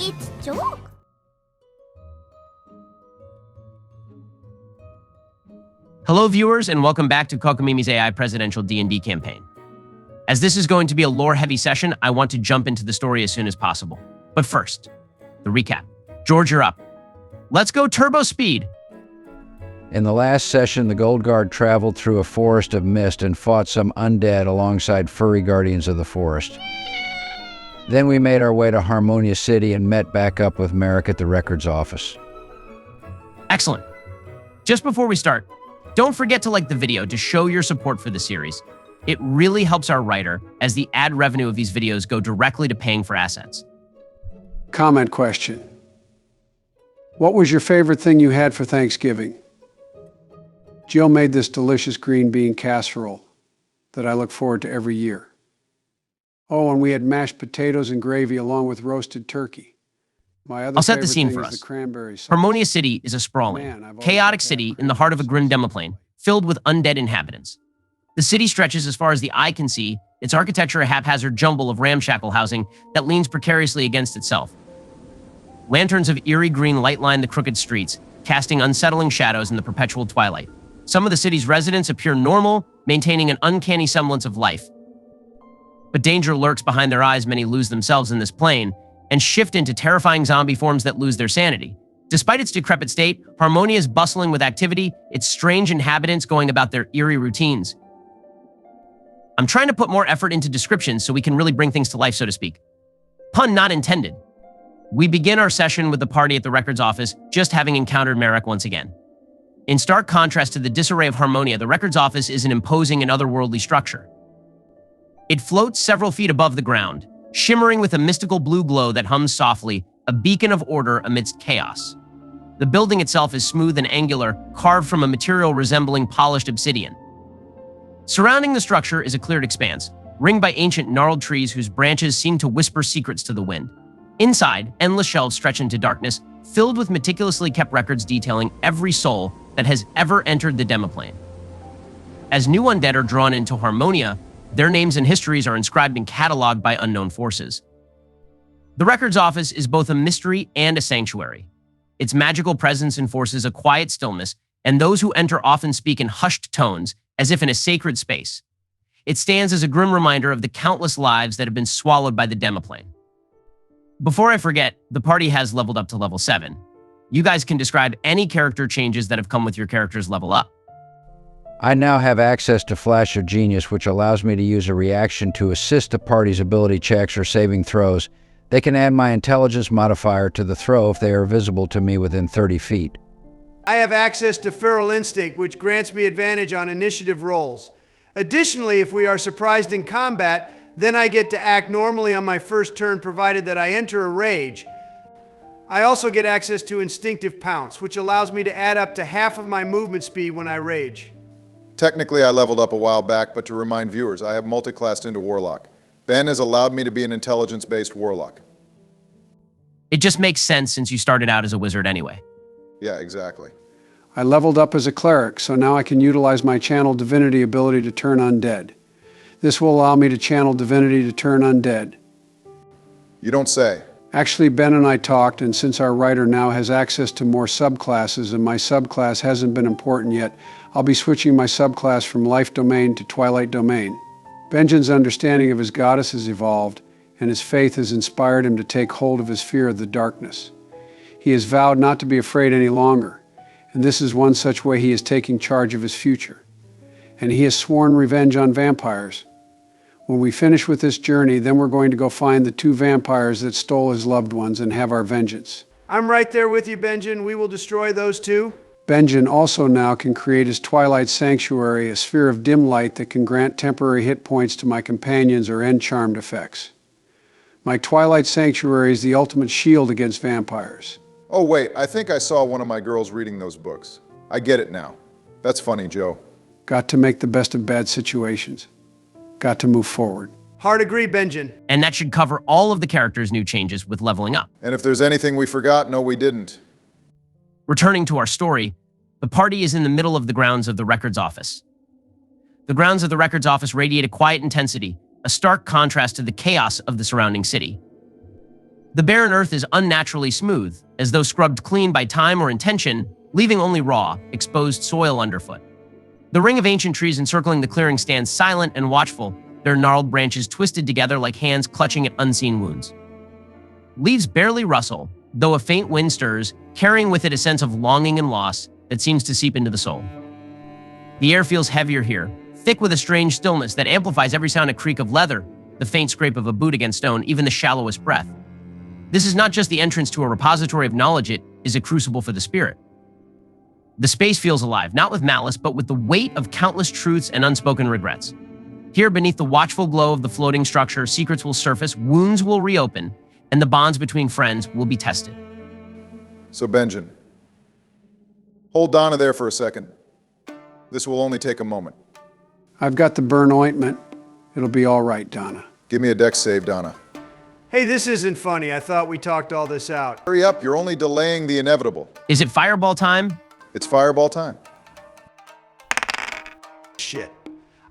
It's joke. Hello viewers, and welcome back to Kokomimi's AI presidential D&D campaign. As this is going to be a lore-heavy session, I want to jump into the story as soon as possible. But first, the recap. George, you're up. Let's go turbo speed. In the last session, the Gold Guard traveled through a forest of mist and fought some undead alongside furry guardians of the forest. Then we made our way to Harmonia City and met back up with Merrick at the records office. Excellent. Just before we start, don't forget to like the video to show your support for the series. It really helps our writer, as the ad revenue of these videos go directly to paying for assets. Comment question. What was your favorite thing you had for Thanksgiving? Jill made this delicious green bean casserole that I look forward to every year. Oh, and we had mashed potatoes and gravy along with roasted turkey. I'll set the scene for us. Harmonia City is a sprawling, chaotic city in the heart of a grim demoplane, filled with undead inhabitants. The city stretches as far as the eye can see, its architecture a haphazard jumble of ramshackle housing that leans precariously against itself. Lanterns of eerie green light line the crooked streets, casting unsettling shadows in the perpetual twilight. Some of the city's residents appear normal, maintaining an uncanny semblance of life. But danger lurks behind their eyes. Many lose themselves in this plane and shift into terrifying zombie forms that lose their sanity. Despite its decrepit state, Harmonia is bustling with activity, its strange inhabitants going about their eerie routines. I'm trying to put more effort into descriptions so we can really bring things to life, so to speak. Pun not intended. We begin our session with the party at the records office, just having encountered Merrick once again. In stark contrast to the disarray of Harmonia, the records office is an imposing and otherworldly structure. It floats several feet above the ground, shimmering with a mystical blue glow that hums softly, a beacon of order amidst chaos. The building itself is smooth and angular, carved from a material resembling polished obsidian. Surrounding the structure is a cleared expanse, ringed by ancient gnarled trees whose branches seem to whisper secrets to the wind. Inside, endless shelves stretch into darkness, filled with meticulously kept records detailing every soul that has ever entered the demoplane. As new undead are drawn into Harmonia, their names and histories are inscribed and cataloged by unknown forces. The records office is both a mystery and a sanctuary. Its magical presence enforces a quiet stillness, and those who enter often speak in hushed tones, as if in a sacred space. It stands as a grim reminder of the countless lives that have been swallowed by the demoplane. Before I forget, the party has leveled up to level 7. You guys can describe any character changes that have come with your character's level up. I now have access to Flash of Genius, which allows me to use a reaction to assist the party's ability checks or saving throws. They can add my intelligence modifier to the throw if they are visible to me within 30 feet. I have access to Feral Instinct, which grants me advantage on initiative rolls. Additionally, if we are surprised in combat, then I get to act normally on my first turn, provided that I enter a rage. I also get access to Instinctive Pounce, which allows me to add up to half of my movement speed when I rage. Technically, I leveled up a while back, but to remind viewers, I have multi-classed into Warlock. Ben has allowed me to be an intelligence-based Warlock. It just makes sense since you started out as a wizard anyway. Yeah, exactly. I leveled up as a cleric, so now I can utilize my channel divinity ability to turn undead. This will allow me to channel divinity to turn undead. You don't say. Actually, Ben and I talked, and since our writer now has access to more subclasses and my subclass hasn't been important yet, I'll be switching my subclass from Life Domain to Twilight Domain. Benjen's understanding of his goddess has evolved, and his faith has inspired him to take hold of his fear of the darkness. He has vowed not to be afraid any longer, and this is one such way he is taking charge of his future. And he has sworn revenge on vampires. When we finish with this journey, then we're going to go find the 2 vampires that stole his loved ones and have our vengeance. I'm right there with you, Benjen. We will destroy those 2. Benjen also now can create his Twilight Sanctuary, a sphere of dim light that can grant temporary hit points to my companions or end charmed effects. My Twilight Sanctuary is the ultimate shield against vampires. Oh wait, I think I saw one of my girls reading those books. I get it now. That's funny, Joe. Got to make the best of bad situations. Got to move forward. Hard agree, Benjen. And that should cover all of the characters' new changes with leveling up. And if there's anything we forgot, no, we didn't. Returning to our story, the party is in the middle of the grounds of the records office. The grounds of the records office radiate a quiet intensity, a stark contrast to the chaos of the surrounding city. The barren earth is unnaturally smooth, as though scrubbed clean by time or intention, leaving only raw, exposed soil underfoot. The ring of ancient trees encircling the clearing stands silent and watchful, their gnarled branches twisted together like hands clutching at unseen wounds. Leaves barely rustle, though a faint wind stirs, carrying with it a sense of longing and loss that seems to seep into the soul. The air feels heavier here, thick with a strange stillness that amplifies every sound: a creak of leather, the faint scrape of a boot against stone, even the shallowest breath. This is not just the entrance to a repository of knowledge, it is a crucible for the spirit. The space feels alive, not with malice, but with the weight of countless truths and unspoken regrets. Here, beneath the watchful glow of the floating structure, secrets will surface, wounds will reopen, and the bonds between friends will be tested. So, Benjen, hold Donna there for a second. This will only take a moment. I've got the burn ointment. It'll be all right, Donna. Give me a dex save, Donna. Hey, this isn't funny. I thought we talked all this out. Hurry up, you're only delaying the inevitable. Is it fireball time? It's fireball time. Shit.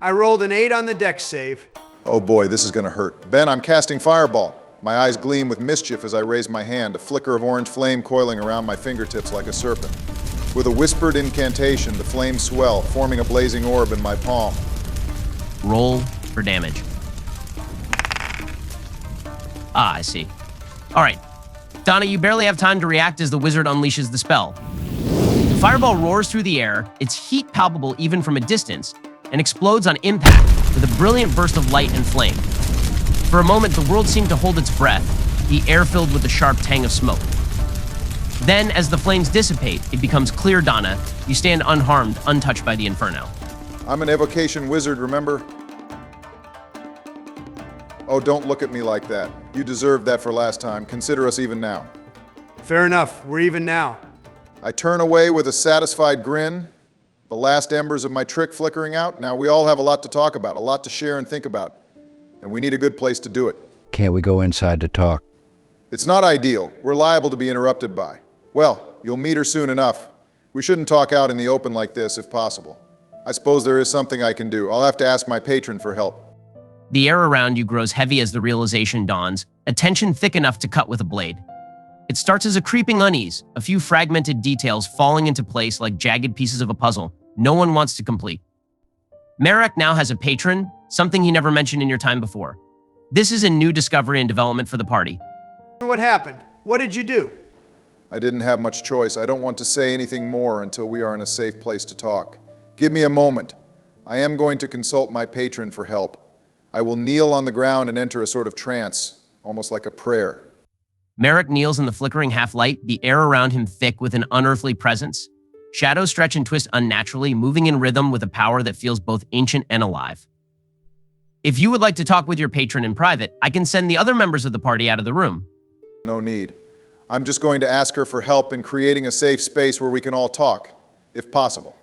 I rolled an 8 on the dex save. Oh boy, this is gonna hurt. Ben, I'm casting fireball. My eyes gleam with mischief as I raise my hand, a flicker of orange flame coiling around my fingertips like a serpent. With a whispered incantation, the flames swell, forming a blazing orb in my palm. Roll for damage. Ah, I see. All right. Donna, you barely have time to react as the wizard unleashes the spell. The fireball roars through the air, its heat palpable even from a distance, and explodes on impact with a brilliant burst of light and flame. For a moment, the world seemed to hold its breath, the air filled with the sharp tang of smoke. Then, as the flames dissipate, it becomes clear, Donna. You stand unharmed, untouched by the inferno. I'm an evocation wizard, remember? Oh, don't look at me like that. You deserved that for last time. Consider us even now. Fair enough. We're even now. I turn away with a satisfied grin, the last embers of my trick flickering out. Now, we all have a lot to talk about, a lot to share and think about, and we need a good place to do it. Can't we go inside to talk? It's not ideal. We're liable to be interrupted by. Well, you'll meet her soon enough. We shouldn't talk out in the open like this, if possible. I suppose there is something I can do. I'll have to ask my patron for help. The air around you grows heavy as the realization dawns, a tension thick enough to cut with a blade. It starts as a creeping unease, a few fragmented details falling into place like jagged pieces of a puzzle no one wants to complete. Marek now has a patron, something he never mentioned in your time before. This is a new discovery and development for the party. What happened? What did you do? I didn't have much choice. I don't want to say anything more until we are in a safe place to talk. Give me a moment. I am going to consult my patron for help. I will kneel on the ground and enter a sort of trance, almost like a prayer. Marek kneels in the flickering half-light, the air around him thick with an unearthly presence. Shadows stretch and twist unnaturally, moving in rhythm with a power that feels both ancient and alive. If you would like to talk with your patron in private, I can send the other members of the party out of the room. No need. I'm just going to ask her for help in creating a safe space where we can all talk, if possible.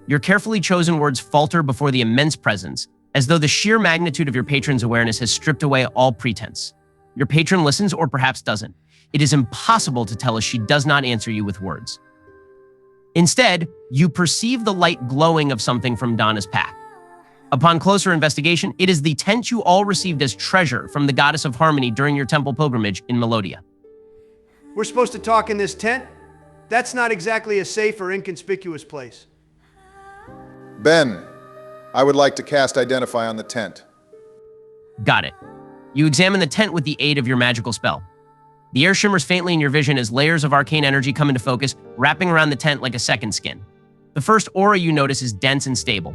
Your carefully chosen words falter before the immense presence, as though the sheer magnitude of your patron's awareness has stripped away all pretense. Your patron listens or perhaps doesn't. It is impossible to tell as she does not answer you with words. Instead, you perceive the light glowing of something from Donna's pact. Upon closer investigation, it is the tent you all received as treasure from the goddess of harmony during your temple pilgrimage in Melodia. We're supposed to talk in this tent? That's not exactly a safe or inconspicuous place. Ben, I would like to cast Identify on the tent. Got it. You examine the tent with the aid of your magical spell. The air shimmers faintly in your vision as layers of arcane energy come into focus, wrapping around the tent like a second skin. The first aura you notice is dense and stable.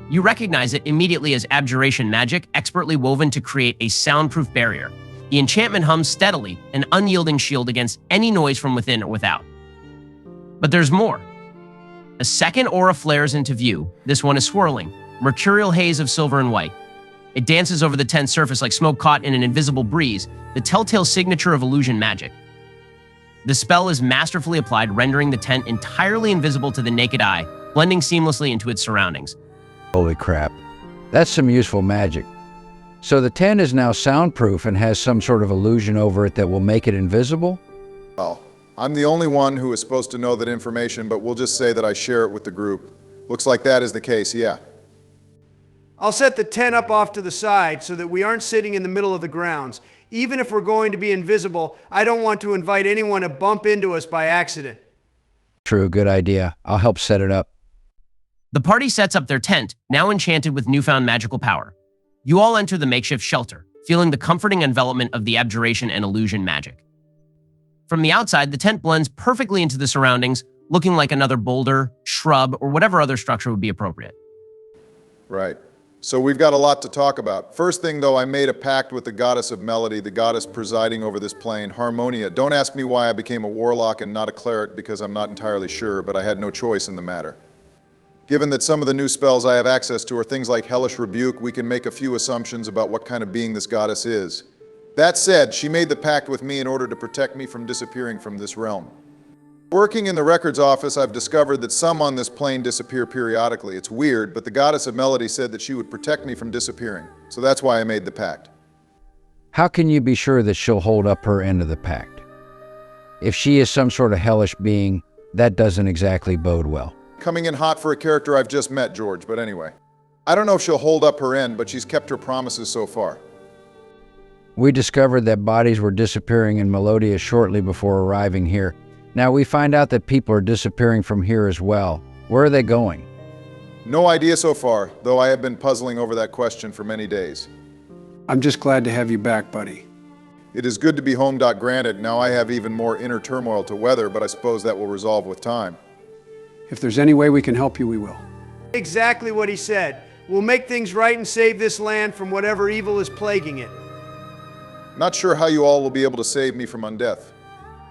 You recognize it immediately as abjuration magic, expertly woven to create a soundproof barrier. The enchantment hums steadily, an unyielding shield against any noise from within or without. But there's more. A second aura flares into view. This one is swirling, mercurial haze of silver and white. It dances over the tent's surface like smoke caught in an invisible breeze, the telltale signature of illusion magic. The spell is masterfully applied, rendering the tent entirely invisible to the naked eye, blending seamlessly into its surroundings. Holy crap. That's some useful magic. So the tent is now soundproof and has some sort of illusion over it that will make it invisible? Well, I'm the only one who is supposed to know that information, but we'll just say that I share it with the group. Looks like that is the case, yeah. I'll set the tent up off to the side so that we aren't sitting in the middle of the grounds. Even if we're going to be invisible, I don't want to invite anyone to bump into us by accident. True, good idea. I'll help set it up. The party sets up their tent, now enchanted with newfound magical power. You all enter the makeshift shelter, feeling the comforting envelopment of the abjuration and illusion magic. From the outside, the tent blends perfectly into the surroundings, looking like another boulder, shrub, or whatever other structure would be appropriate. Right. So we've got a lot to talk about. First thing, though, I made a pact with the goddess of melody, the goddess presiding over this plane, Harmonia. Don't ask me why I became a warlock and not a cleric, because I'm not entirely sure, but I had no choice in the matter. Given that some of the new spells I have access to are things like Hellish Rebuke, we can make a few assumptions about what kind of being this goddess is. That said, she made the pact with me in order to protect me from disappearing from this realm. Working in the records office, I've discovered that some on this plane disappear periodically. It's weird, but the goddess of melody said that she would protect me from disappearing. So that's why I made the pact. How can you be sure that she'll hold up her end of the pact? If she is some sort of hellish being, that doesn't exactly bode well. Coming in hot for a character I've just met, George, but anyway. I don't know if she'll hold up her end, but she's kept her promises so far. We discovered that bodies were disappearing in Melodia shortly before arriving here. Now we find out that people are disappearing from here as well. Where are they going? No idea so far, though I have been puzzling over that question for many days. I'm just glad to have you back, buddy. It is good to be home. Granted, now I have even more inner turmoil to weather, but I suppose that will resolve with time. If there's any way we can help you, we will. Exactly what he said. We'll make things right and save this land from whatever evil is plaguing it. Not sure how you all will be able to save me from undeath.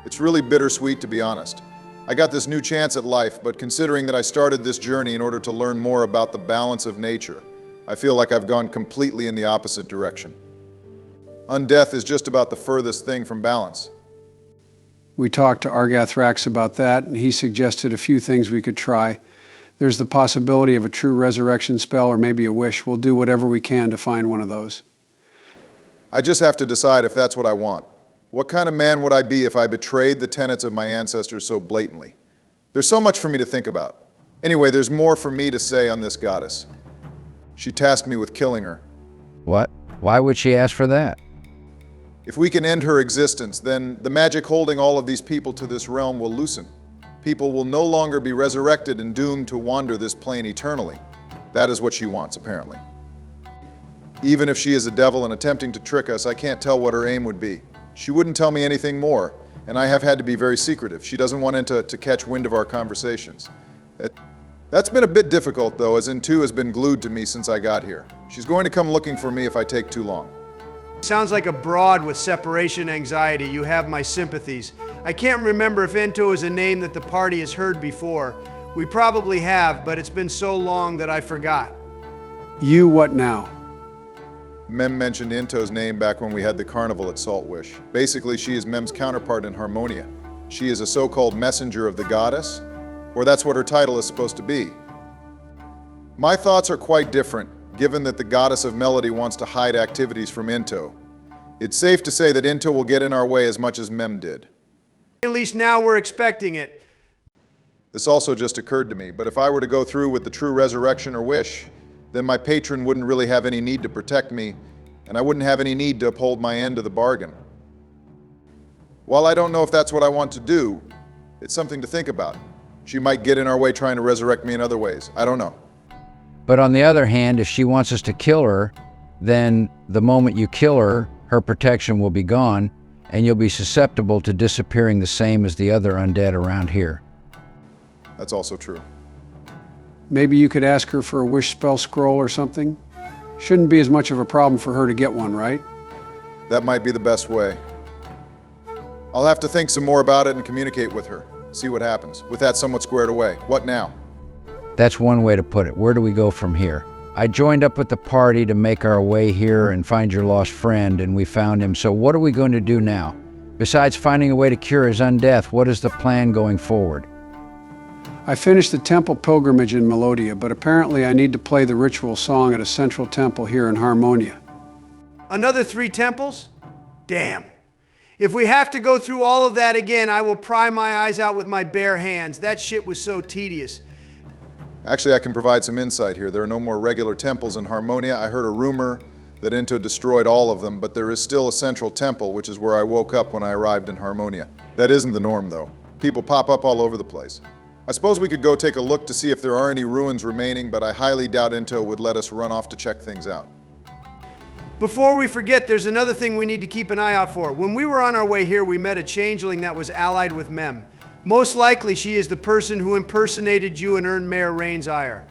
It's really bittersweet, to be honest. I got this new chance at life, but considering that I started this journey in order to learn more about the balance of nature, I feel like I've gone completely in the opposite direction. Undeath is just about the furthest thing from balance. We talked to Argathrax about that, and he suggested a few things we could try. There's the possibility of a true resurrection spell or maybe a wish. We'll do whatever we can to find one of those. I just have to decide if that's what I want. What kind of man would I be if I betrayed the tenets of my ancestors so blatantly? There's so much for me to think about. Anyway, there's more for me to say on this goddess. She tasked me with killing her. What? Why would she ask for that? If we can end her existence, then the magic holding all of these people to this realm will loosen. People will no longer be resurrected and doomed to wander this plane eternally. That is what she wants, apparently. Even if she is a devil and attempting to trick us, I can't tell what her aim would be. She wouldn't tell me anything more, and I have had to be very secretive. She doesn't want to catch wind of our conversations. That's been a bit difficult, though, as Intu has been glued to me since I got here. She's going to come looking for me if I take too long. Sounds like a broad with separation anxiety. You have my sympathies. I can't remember if Ento is a name that the party has heard before. We probably have, but it's been so long that I forgot. You what now? Mem mentioned Into's name back when we had the carnival at Saltwish. Basically, she is Mem's counterpart in Harmonia. She is a so-called messenger of the goddess, or that's what her title is supposed to be. My thoughts are quite different, given that the goddess of melody wants to hide activities from Into. It's safe to say that Into will get in our way as much as Mem did. At least now we're expecting it. This also just occurred to me, but if I were to go through with the true resurrection or wish, then my patron wouldn't really have any need to protect me, and I wouldn't have any need to uphold my end of the bargain. While I don't know if that's what I want to do, it's something to think about. She might get in our way trying to resurrect me in other ways. I don't know. But on the other hand, if she wants us to kill her, then the moment you kill her, her protection will be gone, and you'll be susceptible to disappearing the same as the other undead around here. That's also true. Maybe you could ask her for a wish spell scroll or something? Shouldn't be as much of a problem for her to get one, right? That might be the best way. I'll have to think some more about it and communicate with her. See what happens. With that somewhat squared away, what now? That's one way to put it. Where do we go from here? I joined up with the party to make our way here and find your lost friend, and we found him. So what are we going to do now? Besides finding a way to cure his undeath, what is the plan going forward? I finished the temple pilgrimage in Melodia, but apparently I need to play the ritual song at a central temple here in Harmonia. Another 3 temples? Damn. If we have to go through all of that again, I will pry my eyes out with my bare hands. That shit was so tedious. Actually, I can provide some insight here. There are no more regular temples in Harmonia. I heard a rumor that Into destroyed all of them, but there is still a central temple, which is where I woke up when I arrived in Harmonia. That isn't the norm, though. People pop up all over the place. I suppose we could go take a look to see if there are any ruins remaining, but I highly doubt Into would let us run off to check things out. Before we forget, there's another thing we need to keep an eye out for. When we were on our way here, we met a changeling that was allied with Mem. Most likely, she is the person who impersonated you and earned Mayor Rain's ire.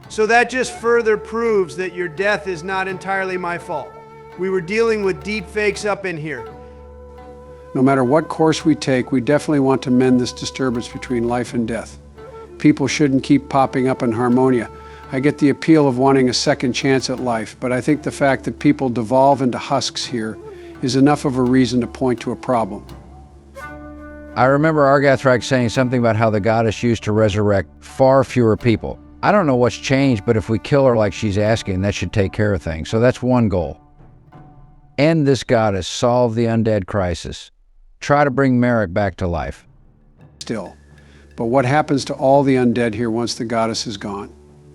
So that just further proves that your death is not entirely my fault. We were dealing with deep fakes up in here. No matter what course we take, we definitely want to mend this disturbance between life and death. People shouldn't keep popping up in Harmonia. I get the appeal of wanting a second chance at life, but I think the fact that people devolve into husks here is enough of a reason to point to a problem. I remember Argathrak saying something about how the goddess used to resurrect far fewer people. I don't know what's changed, but if we kill her like she's asking, that should take care of things. So that's one goal. End this goddess, solve the undead crisis. Try to bring Merrick back to life. Still, but what happens to all the undead here once the goddess is gone?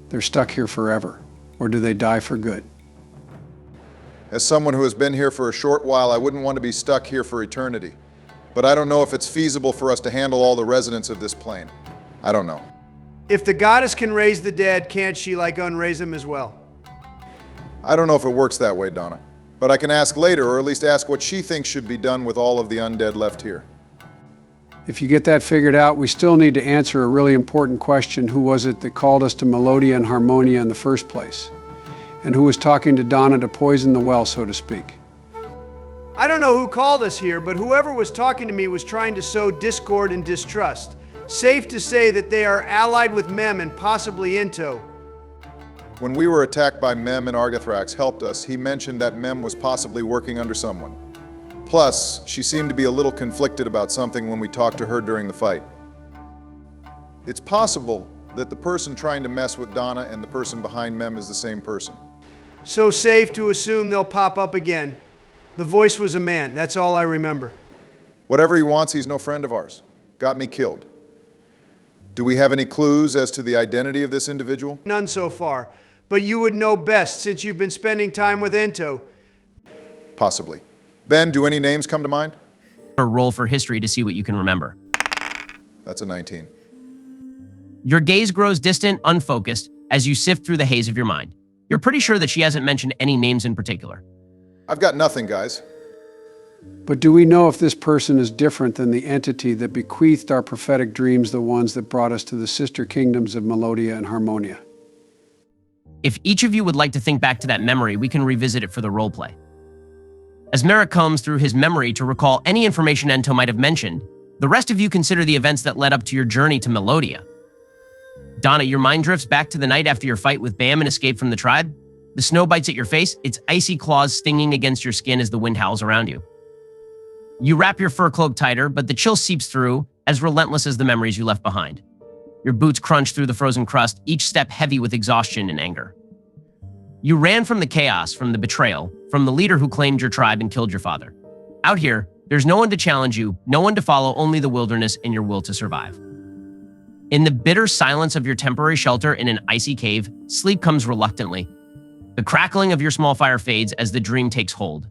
They're stuck here forever, or do they die for good? As someone who has been here for a short while, I wouldn't want to be stuck here for eternity. But I don't know if it's feasible for us to handle all the residents of this plane. I don't know. If the goddess can raise the dead, can't she like unraise them as well? I don't know if it works that way, Donna. But I can ask later, or at least ask what she thinks should be done with all of the undead left here. If you get that figured out, we still need to answer a really important question. Who was it that called us to Melodia and Harmonia in the first place? And who was talking to Donna to poison the well, so to speak? I don't know who called us here, but whoever was talking to me was trying to sow discord and distrust. Safe to say that they are allied with Mem and possibly Into. When we were attacked by Mem and Argathrax helped us, he mentioned that Mem was possibly working under someone. Plus, she seemed to be a little conflicted about something when we talked to her during the fight. It's possible that the person trying to mess with Donna and the person behind Mem is the same person. So safe to assume they'll pop up again. The voice was a man, that's all I remember. Whatever he wants, he's no friend of ours. Got me killed. Do we have any clues as to the identity of this individual? None so far, but you would know best since you've been spending time with Into. Possibly. Ben, do any names come to mind? Or roll for history to see what you can remember. That's a 19. Your gaze grows distant, unfocused, as you sift through the haze of your mind. You're pretty sure that she hasn't mentioned any names in particular. I've got nothing, guys. But do we know if this person is different than the entity that bequeathed our prophetic dreams, the ones that brought us to the sister kingdoms of Melodia and Harmonia? If each of you would like to think back to that memory, we can revisit it for the roleplay. As Merrick combs through his memory to recall any information Ento might have mentioned, the rest of you consider the events that led up to your journey to Melodia. Donna, your mind drifts back to the night after your fight with Bam and escape from the tribe. The snow bites at your face, its icy claws stinging against your skin as the wind howls around you. You wrap your fur cloak tighter, but the chill seeps through, as relentless as the memories you left behind. Your boots crunch through the frozen crust, each step heavy with exhaustion and anger. You ran from the chaos, from the betrayal, from the leader who claimed your tribe and killed your father. Out here, there's no one to challenge you, no one to follow, only the wilderness and your will to survive. In the bitter silence of your temporary shelter in an icy cave, sleep comes reluctantly. The crackling of your small fire fades as the dream takes hold.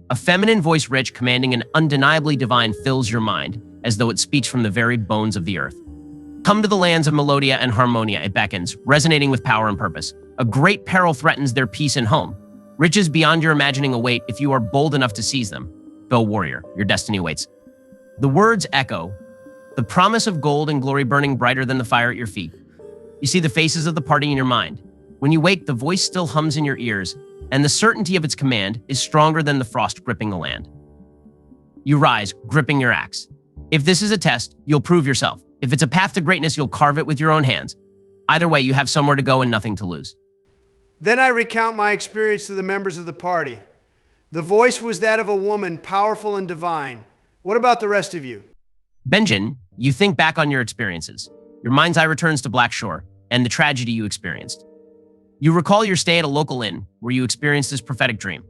A feminine voice rich, commanding and undeniably divine fills your mind, as though it speaks from the very bones of the earth. Come to the lands of Melodia and Harmonia, it beckons, resonating with power and purpose. A great peril threatens their peace and home. Riches beyond your imagining await if you are bold enough to seize them. Go warrior, your destiny awaits. The words echo, the promise of gold and glory burning brighter than the fire at your feet. You see the faces of the party in your mind. When you wake, the voice still hums in your ears, and the certainty of its command is stronger than the frost gripping the land. You rise, gripping your axe. If this is a test, you'll prove yourself. If it's a path to greatness, you'll carve it with your own hands. Either way, you have somewhere to go and nothing to lose. Then I recount my experience to the members of the party. The voice was that of a woman, powerful and divine. What about the rest of you? Benjen, you think back on your experiences. Your mind's eye returns to Black Shore and the tragedy you experienced. You recall your stay at a local inn where you experienced this prophetic dream.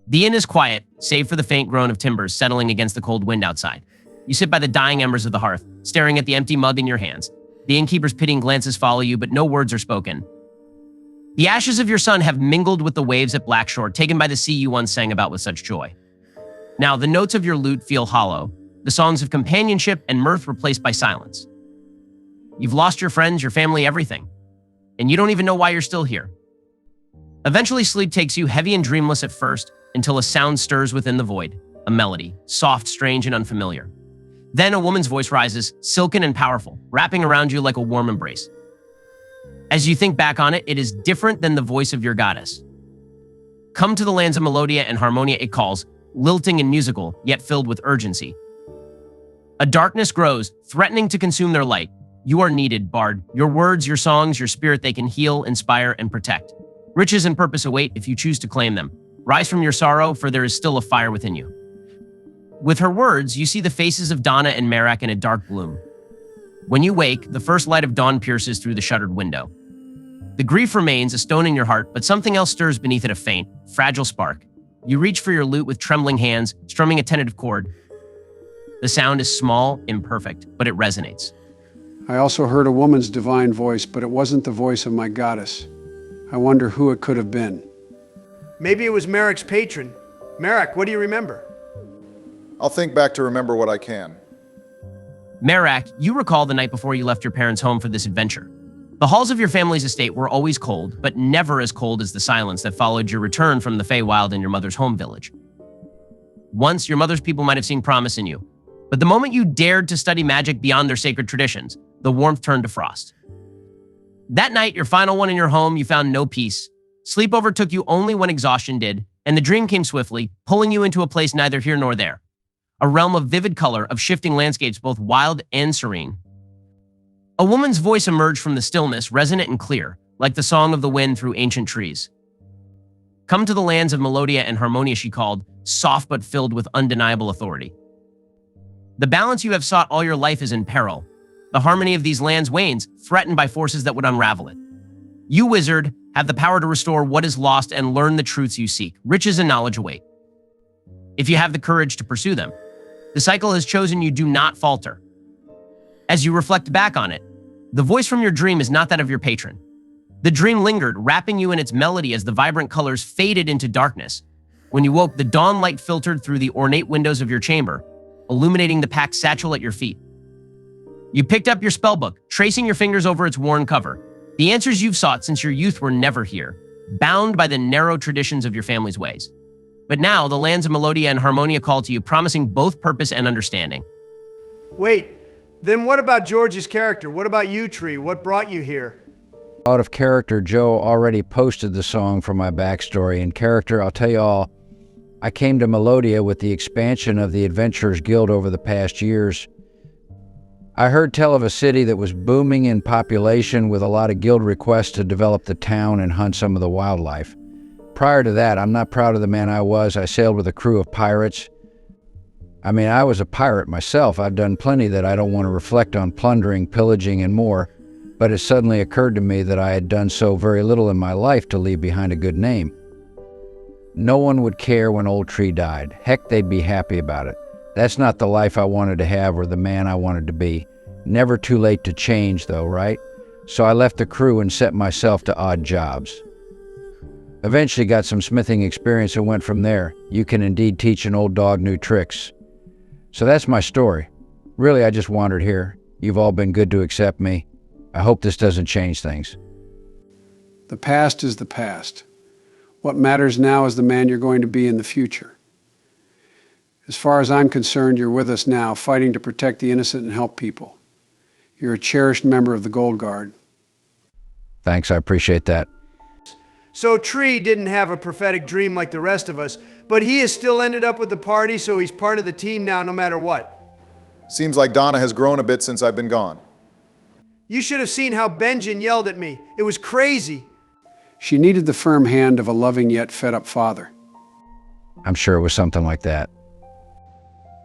The inn is quiet, save for the faint groan of timbers settling against the cold wind outside. You sit by the dying embers of the hearth, staring at the empty mug in your hands. The innkeeper's pitying glances follow you, but no words are spoken. The ashes of your son have mingled with the waves at Blackshore, taken by the sea you once sang about with such joy. Now, the notes of your lute feel hollow, the songs of companionship and mirth replaced by silence. You've lost your friends, your family, everything, and you don't even know why you're still here. Eventually, sleep takes you, heavy and dreamless at first, until a sound stirs within the void, a melody, soft, strange, and unfamiliar. Then a woman's voice rises, silken and powerful, wrapping around you like a warm embrace. As you think back on it, it is different than the voice of your goddess. Come to the lands of Melodia and Harmonia, it calls, lilting and musical, yet filled with urgency. A darkness grows, threatening to consume their light. You are needed, Bard. Your words, your songs, your spirit, they can heal, inspire, and protect. Riches and purpose await if you choose to claim them. Rise from your sorrow, for there is still a fire within you. With her words, you see the faces of Donna and Merak in a dark gloom. When you wake, the first light of dawn pierces through the shuttered window. The grief remains, a stone in your heart, but something else stirs beneath it, a faint, fragile spark. You reach for your lute with trembling hands, strumming a tentative chord. The sound is small, imperfect, but it resonates. I also heard a woman's divine voice, but it wasn't the voice of my goddess. I wonder who it could have been. Maybe it was Merak's patron. Merak, what do you remember? I'll think back to remember what I can. Merak, you recall the night before you left your parents' home for this adventure. The halls of your family's estate were always cold, but never as cold as the silence that followed your return from the Feywild in your mother's home village. Once, your mother's people might have seen promise in you, but the moment you dared to study magic beyond their sacred traditions, the warmth turned to frost. That night, your final one in your home, you found no peace. Sleep overtook you only when exhaustion did, and the dream came swiftly, pulling you into a place neither here nor there. A realm of vivid color, of shifting landscapes, both wild and serene. A woman's voice emerged from the stillness, resonant and clear, like the song of the wind through ancient trees. Come to the lands of Melodia and Harmonia, she called, soft but filled with undeniable authority. The balance you have sought all your life is in peril. The harmony of these lands wanes, threatened by forces that would unravel it. You, wizard, have the power to restore what is lost and learn the truths you seek. Riches and knowledge await, if you have the courage to pursue them. The cycle has chosen you, do not falter. As you reflect back on it, the voice from your dream is not that of your patron. The dream lingered, wrapping you in its melody as the vibrant colors faded into darkness. When you woke, the dawn light filtered through the ornate windows of your chamber, illuminating the pact satchel at your feet. You picked up your spellbook, tracing your fingers over its worn cover. The answers you've sought since your youth were never here, bound by the narrow traditions of your family's ways. But now, the lands of Melodia and Harmonia call to you, promising both purpose and understanding. Wait, then what about George's character? What about you, Tree? What brought you here? Out of character, Joe already posted the song for my backstory. In character, I'll tell you all, I came to Melodia with the expansion of the Adventurers Guild over the past years. I heard tell of a city that was booming in population with a lot of guild requests to develop the town and hunt some of the wildlife. Prior to that, I'm not proud of the man I was. I sailed with a crew of pirates. I mean, I was a pirate myself. I've done plenty that I don't want to reflect on: plundering, pillaging, and more. But it suddenly occurred to me that I had done so very little in my life to leave behind a good name. No one would care when Old Tree died. Heck, they'd be happy about it. That's not the life I wanted to have or the man I wanted to be. Never too late to change, though, right? So I left the crew and set myself to odd jobs. Eventually got some smithing experience and went from there. You can indeed teach an old dog new tricks. So that's my story. Really, I just wandered here. You've all been good to accept me. I hope this doesn't change things. The past is the past. What matters now is the man you're going to be in the future. As far as I'm concerned, you're with us now, fighting to protect the innocent and help people. You're a cherished member of the Gold Guard. Thanks, I appreciate that. So Tree didn't have a prophetic dream like the rest of us, but he has still ended up with the party, so he's part of the team now no matter what. Seems like Donna has grown a bit since I've been gone. You should have seen how Benjen yelled at me. It was crazy. She needed the firm hand of a loving yet fed-up father. I'm sure it was something like that.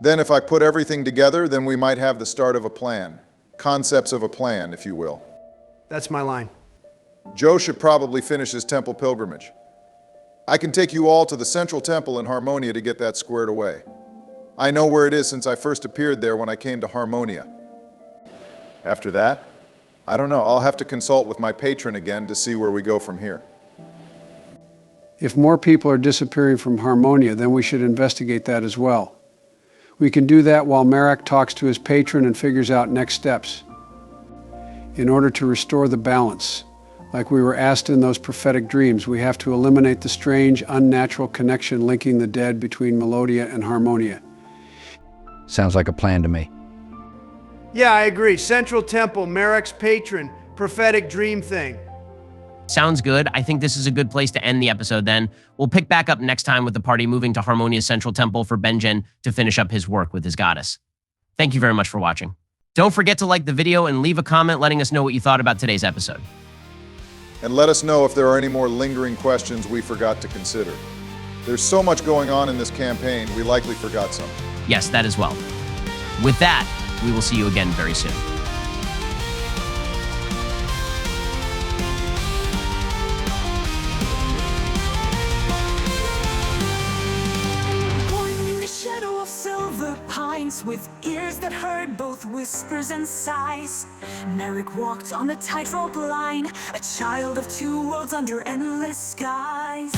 Then if I put everything together, then we might have the start of a plan. Concepts of a plan, if you will. That's my line. Joe should probably finish his temple pilgrimage. I can take you all to the central temple in Harmonia to get that squared away. I know where it is since I first appeared there when I came to Harmonia. After that, I don't know. I'll have to consult with my patron again to see where we go from here. If more people are disappearing from Harmonia, then we should investigate that as well. We can do that while Merrick talks to his patron and figures out next steps. In order to restore the balance, like we were asked in those prophetic dreams, we have to eliminate the strange, unnatural connection linking the dead between Melodia and Harmonia. Sounds like a plan to me. Yeah, I agree. Central Temple, Merrick's patron, prophetic dream thing. Sounds good. I think this is a good place to end the episode then. We'll pick back up next time with the party moving to Harmonia's Central Temple for Benjen to finish up his work with his goddess. Thank you very much for watching. Don't forget to like the video and leave a comment letting us know what you thought about today's episode. And let us know if there are any more lingering questions we forgot to consider. There's so much going on in this campaign, we likely forgot some. Yes, that as well. With that, we will see you again very soon. With ears that heard both whispers and sighs, Merrick walked on the tightrope line, a child of two worlds under endless skies.